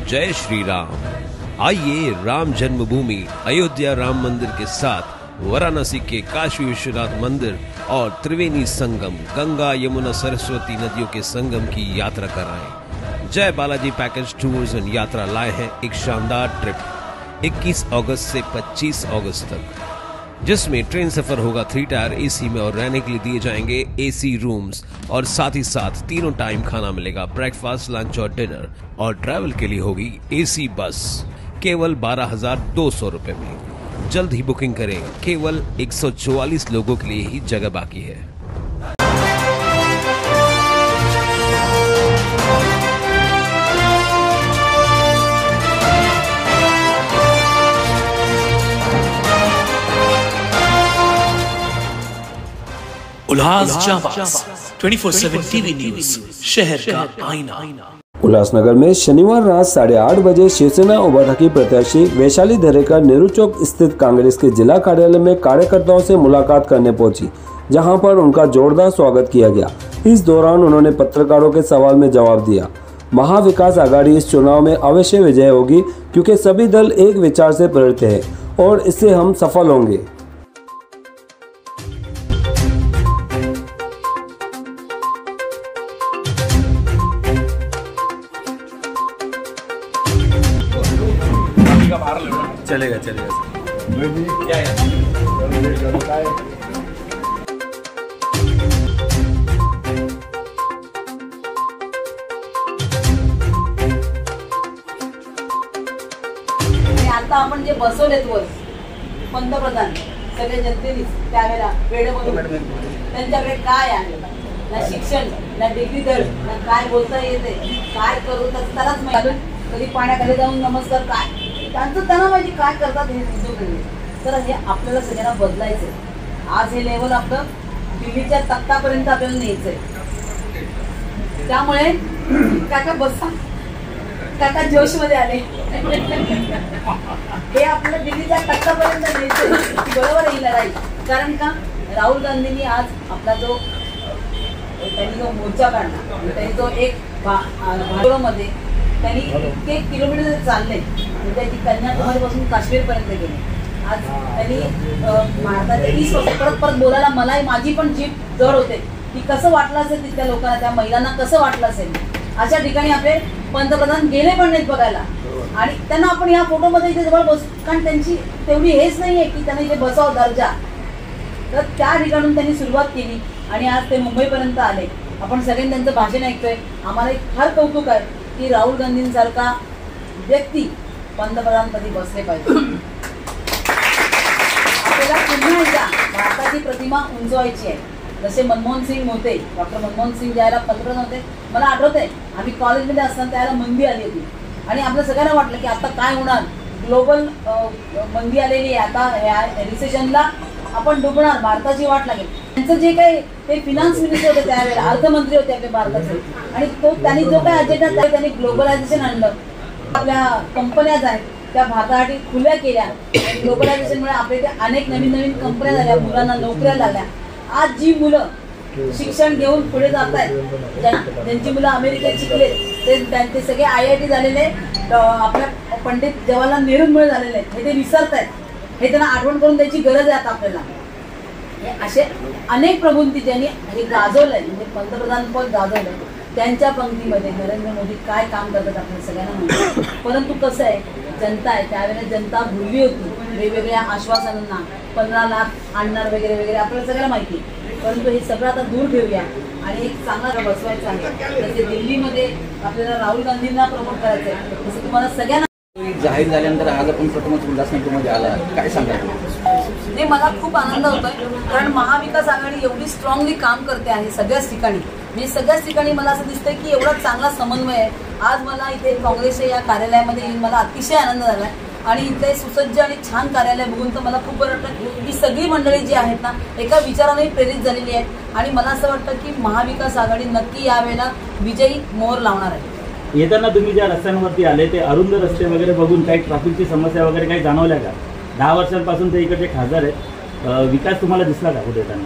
जय श्री राम। आइए राम जन्मभूमि अयोध्या राम मंदिर के साथ वाराणसी के काशी विश्वनाथ मंदिर और त्रिवेणी संगम गंगा यमुना सरस्वती नदियों के संगम की यात्रा कराएं। जय बालाजी पैकेज टूर्स एंड यात्रा लाए हैं एक शानदार ट्रिप 21 अगस्त से 25 अगस्त तक, जिसमें ट्रेन सफर होगा 3 टायर एसी में और रहने के लिए दिए जाएंगे एसी रूम्स और साथ ही साथ तीनों टाइम खाना मिलेगा, ब्रेकफास्ट, लंच और डिनर। और ट्रैवल के लिए होगी एसी बस केवल 12,200 रुपए में। जल्द ही बुकिंग करें, केवल 144 लोगों के लिए ही जगह बाकी है। उल्लास जाबाज 24/7 टीवी न्यूज, शहर का आईना। उल्लासनगर में शनिवार रात 8:30 बजे शिवसेना उबाठाकी प्रत्याशी वैशाली दरेकर नेहरू चौक स्थित कांग्रेस के जिला कार्यालय में कार्यकर्ताओं से मुलाकात करने पहुंची, जहां पर उनका जोरदार स्वागत किया गया। इस दौरान उन्होंने पत्रकारों के सवाल में जवाब दिया। महाविकास आघाड़ी इस चुनाव में अवश्य विजय होगी, क्योंकि सभी दल एक विचार से प्रेरित है और इससे हम सफल होंगे। चलेगा क्या है? आता आपण जे बसवलेत वर पंतप्रधान सगळे जनतेने त्यावेळेला वेळेमधून त्यांच्याकडे काय आहे ना, शिक्षण ना, डिग्री धड ना, काय बोलता येते, काय करू त्यालाच माहिती, कधी पाण्याखाली जाऊन नमस्कार, काय त्यांचं त्यांना माहिती काय करतात हे उद्योग. तर हे आपल्याला सगळ्यांना बदलायचंय. आज हे लेवल आपलं दिल्लीच्या तख्तापर्यंत आपल्याला न्यायचंय. त्यामुळे काका बसा, काका जोश मध्ये आले. हे आपल्याला दिल्लीच्या तख्तापर्यंत न्यायचंय. बरोबर ही लढाई. कारण का राहुल गांधींनी आज आपला जो त्यांनी जो मोर्चा काढला, त्यांनी जो एक भाजपमध्ये त्यांनी इतके किलोमीटर चालले, म्हणजे ती कन्याकुमारी पासून काश्मीर पर्यंत गेले. आज त्यांनी भारताच्या 20 वर्ष परत बोलायला मला माझी पण जीभ जड होते की कसं वाटलं असेल तिथल्या लोकांना, त्या महिलांना कसं वाटलं असेल. अशा ठिकाणी आपले पंतप्रधान गेले पण नाहीत बघायला, आणि त्यांना आपण या फोटोमध्ये इथे जवळ बस, कारण त्यांची तेवढी हेच नाहीये की त्यांना इथे बसावं दर्जा. तर त्या ठिकाणून त्यांनी सुरुवात केली आणि आज ते मुंबईपर्यंत आले. आपण सगळ्यांनी त्यांचं भाषण ऐकतोय. आम्हाला एक फार कौतुक आहे की राहुल गांधींसारखा व्यक्ती पंतप्रधानपदी बसले पाहिजे. आपल्याला पुन्हा एकदा भारताची प्रतिमा उंचवायची आहे. जसे मनमोहन सिंग होते, डॉक्टर मनमोहन सिंग ज्याला पंतप्रधान होते, मला आठवतंय आम्ही कॉलेजमध्ये असताना त्याला मंदी आली होती आणि आपल्या सगळ्यांना वाटलं की आता काय होणार, ग्लोबल मंदी आलेली आहे, आता ह्या रिसेशनला आपण डुबणार, भारताची वाट लागेल. त्यांचं जे काही ते फिनान्स मिनिस्टर होते त्यावेळेला, अर्थमंत्री होते आपल्या भारताचे, आणि तो त्यांनी जो काही अजेंडा त्यांनी ग्लोबलायझेशन आणलं. आपल्या कंपन्या आहेत त्या भारतासाठी खुल्या केल्या. ग्लोबलायझेशनमुळे आपल्या इथे अनेक नवीन नवीन कंपन्या झाल्या, मुलांना नोकऱ्या लागल्या. आज जी मुलं शिक्षण घेऊन पुढे जात आहेत, ज्यांची मुलं अमेरिकेत शिकले, ते सगळे IIT झालेले, आपल्या पंडित जवाहरलाल नेहरूंमुळे झालेले आहेत. हे ते विसरत आहेत, हे त्यांना आठवण करून द्यायची गरज आहे आता आपल्याला. असे अनेक प्रभूंती ज्यांनी हे गाजवलंय, म्हणजे पंतप्रधान पद गाजवलंय, त्यांच्या पंक्तीमध्ये नरेंद्र मोदी काय काम करतात आपल्याला सगळ्यांना माहिती. परंतु कसं आहे, जनता आहे, त्यावेळेला जनता भुलली होती वेगवेगळ्या आश्वासनांना, 15 लाख आणणार वगैरे वगैरे, आपल्याला सगळ्यांना माहिती. परंतु हे सगळं आता दूर ठेवूया आणि एक चांगला बसवायचा आहे. जसे दिल्लीमध्ये आपल्याला राहुल गांधींना प्रमोट करायचं आहे, तसं तुम्हाला सगळ्यांना जाहीर झाल्यानंतर आज आपण प्रथमच उल्हासनगरमध्ये आला, काय सांगा? नाही, मला खूप आनंद होतोय, कारण महाविकास आघाडी एवढी स्ट्रॉंगली काम करते आहे सगळ्याच ठिकाणी. म्हणजे सगळ्याच ठिकाणी मला असं दिसतंय की एवढा चांगला समन्वय आहे. आज मला इथे काँग्रेसच्या या कार्यालयामध्ये येऊन मला अतिशय आनंद झाला आहे आणि इथे सुसज्ज आणि छान कार्यालय बघून तर मला खूप बरं वाटतं की सगळी मंडळी जी आहेत ना एका विचाराने प्रेरित झालेली आहेत. आणि मला असं वाटतं की महाविकास आघाडी नक्की यावेळेला विजयी मोहर लावणार आहे. येताना तुम्ही ज्या रस्त्यांवरती आले ते अरुंद रस्ते वगैरे बघून काही ट्रॅफिकची समस्या वगैरे काही जाणवल्या का? 10 वर्षांपासून ते इकडचे खासदार आहेत, विकास तुम्हाला दिसला का कुठे येताना?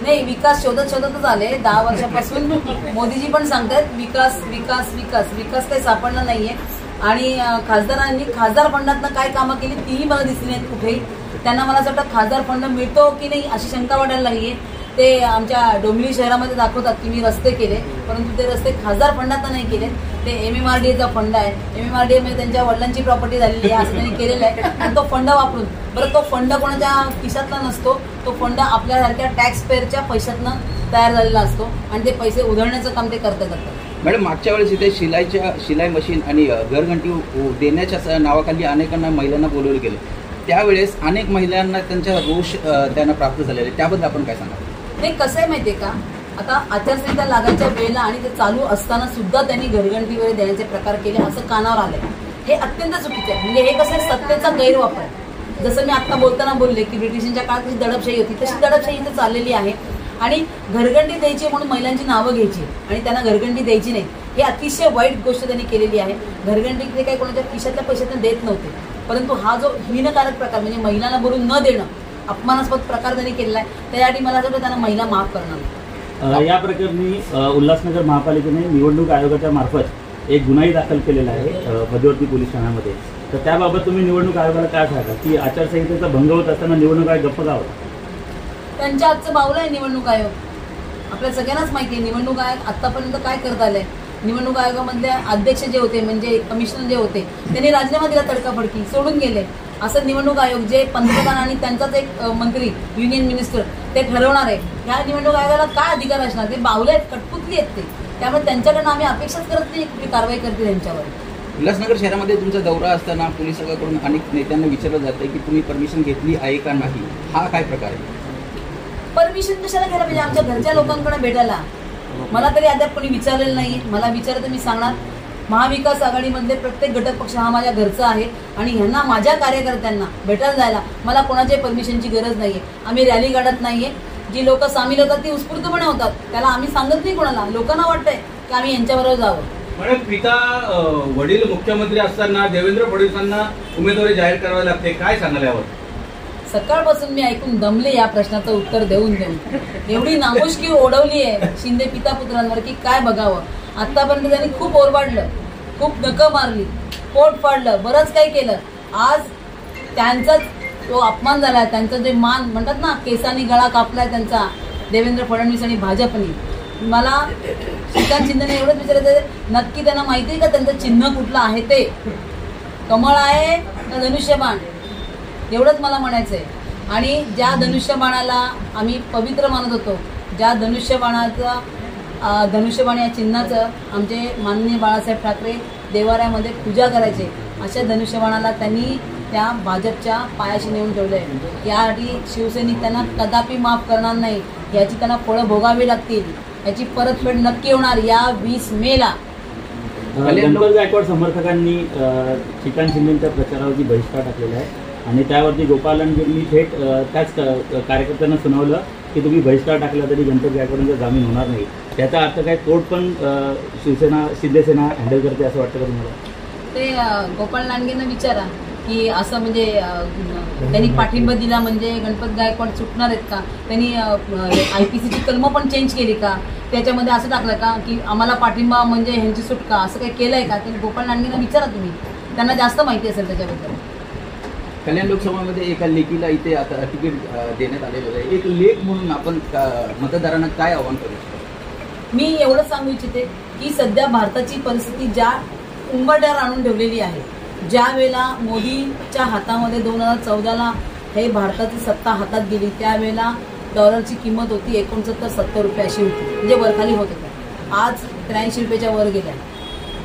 नाही, विकास शोधतच आले 10 वर्षापासून. मोदीजी पण सांगतात विकास विकास विकास, विकास काही सापडला नाहीये. आणि खासदारांनी खासदार फंडातनं काय कामं केली तीही मला दिसली नाहीत कुठेही. त्यांना मला असं वाटतं खासदार फंड मिळतो की नाही अशी शंका वाटायला लागली आहे. ते आमच्या डोंबिवली शहरामध्ये दाखवतात की मी रस्ते केले, परंतु ते रस्ते खासदार फंडात नाही केले. ते MMRDAचा फंड आहे. MMRDA मध्ये त्यांच्या वडिलांची प्रॉपर्टी झालेली आहे असं त्यांनी केलेलं आहे. आणि तो फंड वापरून बरं तो फंड कोणाच्या खिशातला नसतो, तो फंड आपल्यासारख्या टॅक्स पेअरच्या पैशातनं तयार झालेला असतो आणि ते पैसे उधळण्याचं काम ते करतात. मॅडम, मागच्या वेळेस इथे शिलाई मशीन आणि घरघंटी देण्याच्या नावाखाली अनेकांना महिलांना बोलवलं गेलं. त्यावेळेस अनेक महिलांना त्यांचा रोष त्यांना प्राप्त झालेला आहे. त्याबद्दल आपण काय सांगा? नाही, कसं आहे माहितीये का, आता आचारसंहिता लागायच्या वेळेला आणि ते चालू असताना सुद्धा त्यांनी घरघंटी वगैरे देण्याचे प्रकार केले असं कानावर आलंय. हे अत्यंत चुकीचं आहे. म्हणजे हे कसं आहे, सत्तेचा गैरवापर. जसं मी आता बोलताना बोलले की ब्रिटिशांच्या काळात जी दडपशाही होती तशी दडपशाही इथे चाललेली आहे. आणि घरघंटी द्यायची म्हणून महिलांची नावं घ्यायची आणि त्यांना घरघंटी द्यायची नाही, हे अतिशय वाईट गोष्ट त्यांनी केलेली आहे. घरघंटी ते काही कोणाच्या खिशातल्या पैशातून देत नव्हते, परंतु हा जो हीनकारक प्रकार म्हणजे महिलांना बोलून न देणं अपमानास्पद प्रकार त्यांनी केलेला आहे. त्यासाठी मला असं वाटतं त्यांना महिला माफ करणार. या प्रकरणी उल्हासनगर महापालिकेने निवडणूक आयोगाच्या मार्फत एक गुन्हाही दाखल केलेला आहे मध्यवर्ती पोलीस ठाण्यामध्ये. तर त्याबाबत तुम्ही निवडणूक आयोगाला काय सांगा की आचारसंहितेचा भंग होत असताना निवडणूक आयोग गप्प का होता? त्यांच्या हातचं बावलं आहे निवडणूक आयोग. आपल्या सगळ्यांनाच माहिती आहे निवडणूक आयोग आतापर्यंत काय करत आलंय. निवडणूक आयोगामधले अध्यक्ष जे होते म्हणजे कमिशनर जे होते त्यांनी राजीनामा दिला, तडकाफडकी सोडून गेले. असं निवडणूक आयोग जे पंतप्रधान आणि त्यांचाच एक मंत्री युनियन मिनिस्टर ते ठरवणार आहे. ह्या निवडणूक आयोगाला काय अधिकार असणार? ते बावले आहेत, कटपुतली आहेत ते. त्यामुळे त्यांच्याकडनं आम्ही अपेक्षाच करत नाही कुठली कारवाई करते त्यांच्यावर. उल्हासनगर शहरामध्ये तुमचा दौरा असताना पोलिसांकडून अनेक नेत्यांना विचारलं जातं की तुम्ही परमिशन घेतली आहे का नाही. हा काय प्रकार आहे? परमिशन कशाला घ्यायला पाहिजे आमच्या घरच्या लोकांकडे भेटायला? मला तरी अद्याप कोणी विचारलेलं नाही. मला विचारलं तर मी सांगणार, महाविकास आघाडीमधले प्रत्येक घटक पक्ष हा माझ्या घरचा आहे आणि ह्यांना माझ्या कार्यकर्त्यांना भेटायला जायला मला कोणाच्या परमिशनची गरज नाहीये. आम्ही रॅली काढत नाहीये. जी लोक सामील होतात ती उत्स्फूर्तपणे होतात, त्याला आम्ही सांगत नाही कोणाला. लोकांना वाटतंय की आम्ही यांच्याबरोबर जावं. मॅडम, पिता वडील मुख्यमंत्री असताना देवेंद्र फडणवीसांना उमेदवारी जाहीर करावी लागते, काय सांगाल यावर? सकाळपासून मी ऐकून दमले या प्रश्नाचं उत्तर देऊन देऊन. एवढी नामुष्की ओढवली आहे शिंदे पिता पुत्रांवर की काय बघावं. आतापर्यंत त्यांनी खूप ओरबाडलं, खूप नकं मारली, पोट फाडलं, बरंच काही केलं. आज त्यांचाच तो अपमान झाला. त्यांचा जे मान म्हणतात ना, केसांनी गळा कापलाय त्यांचा देवेंद्र फडणवीस आणि भाजपनी. मला श्रीकांत शिंदेने एवढंच विचारायचं, नक्की त्यांना माहिती आहे का त्यांचं चिन्ह कुठलं आहे? ते कमळ आहे का धनुष्यबाण? एवढंच मला म्हणायचंय. आणि ज्या धनुष्यबाणाला आम्ही पवित्र मानत होतो, ज्या धनुष्यबाण या चिन्हाचं आमचे माननीय बाळासाहेब ठाकरे देवाऱ्यामध्ये पूजा करायचे, अशा धनुष्यबाणाला त्यांनी त्या भाजपच्या पायाशी नेऊन ठेवलंय. यासाठी शिवसैनिक त्यांना कदापि माफ करणार नाही. याची त्यांना फळं भोगावी लागतील. याची परतफेड नक्की होणार या 20 मेला. गणपत गायकवाड समर्थकांनी श्रीकांत शिंदेच्या प्रचारावरती बहिष्कार टाकलेला आहे आणि त्यावरती गोपाल लांडगेंनी थेट त्याच कार्यकर्त्यांना सुनावलं की तुम्ही बहिष्कार टाकला तरी गणपत गायकवाडांचा जामीन होणार नाही. त्याचा अर्थ काय, तोड पण शिवसेना शिंदेसेना हँडल करते असं वाटतं का तुम्हाला? ते गोपाल लांडगेंना विचारा की असं म्हणजे त्यांनी पाठिंबा दिला म्हणजे गणपत गायकवाड सुटणार आहेत का? त्यांनी IPCची कलमं पण चेंज केली का? त्याच्यामध्ये असं टाकलं का की आम्हाला पाठिंबा म्हणजे ह्यांची सुटका, असं काही केलंय का? ते गोपाल लांडगेंना विचारा तुम्ही, त्यांना जास्त माहिती असेल त्याच्याबद्दल. कल्याण लोकसभामध्ये एका लेकीला इथे आता तिकीट देण्यात आलेलं आहे. एक लेख म्हणून आपण मतदारांना काय आव्हान करू शकतो? मी एवढंच सांगू इच्छिते की सध्या भारताची परिस्थिती ज्या उंबरठ्यावर आणून ठेवलेली आहे, ज्या वेळेला मोदीच्या हातामध्ये 2014ला हे भारताची सत्ता हातात गेली, त्यावेळेला डॉलरची किंमत होती 69-70 रुपये अशी होती, म्हणजे वरखाली होत होतं. आज 83 रुपयाच्या वर गेल्या,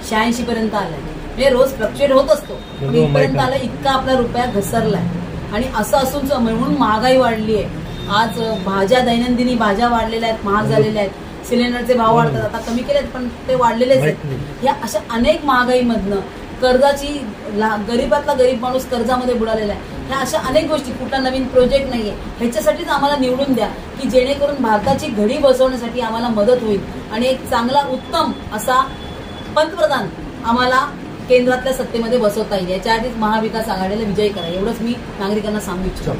86 पर्यंत आलाय. म्हणजे रोज फ्लक्च्युएट होत असतो, पण इथपर्यंत आलं इतका आपला रुपया घसरलाय. आणि असं असून म्हणून महागाई वाढली आहे. आज भाज्या, दैनंदिनी भाज्या वाढलेल्या आहेत, महाग झालेल्या आहेत. सिलेंडरचे भाव वाढतात, आता कमी केलेत पण ते वाढलेलेच आहेत. या अशा अनेक महागाईमधनं कर्जाची गरीबातला गरीब माणूस कर्जामध्ये बुडालेला आहे. ह्या अशा अनेक गोष्टी, कुठला नवीन प्रोजेक्ट नाहीये, ह्याच्यासाठीच आम्हाला निवडून द्या की जेणेकरून भारताची घडी बसवण्यासाठी आम्हाला मदत होईल आणि एक चांगला उत्तम असा पंतप्रधान आम्हाला केंद्रातल्या सत्तेमध्ये बसवता येईल. याच्या आधीच महाविकास आघाडीला विजयी करा, एवढंच मी नागरिकांना सांगू इच्छितो.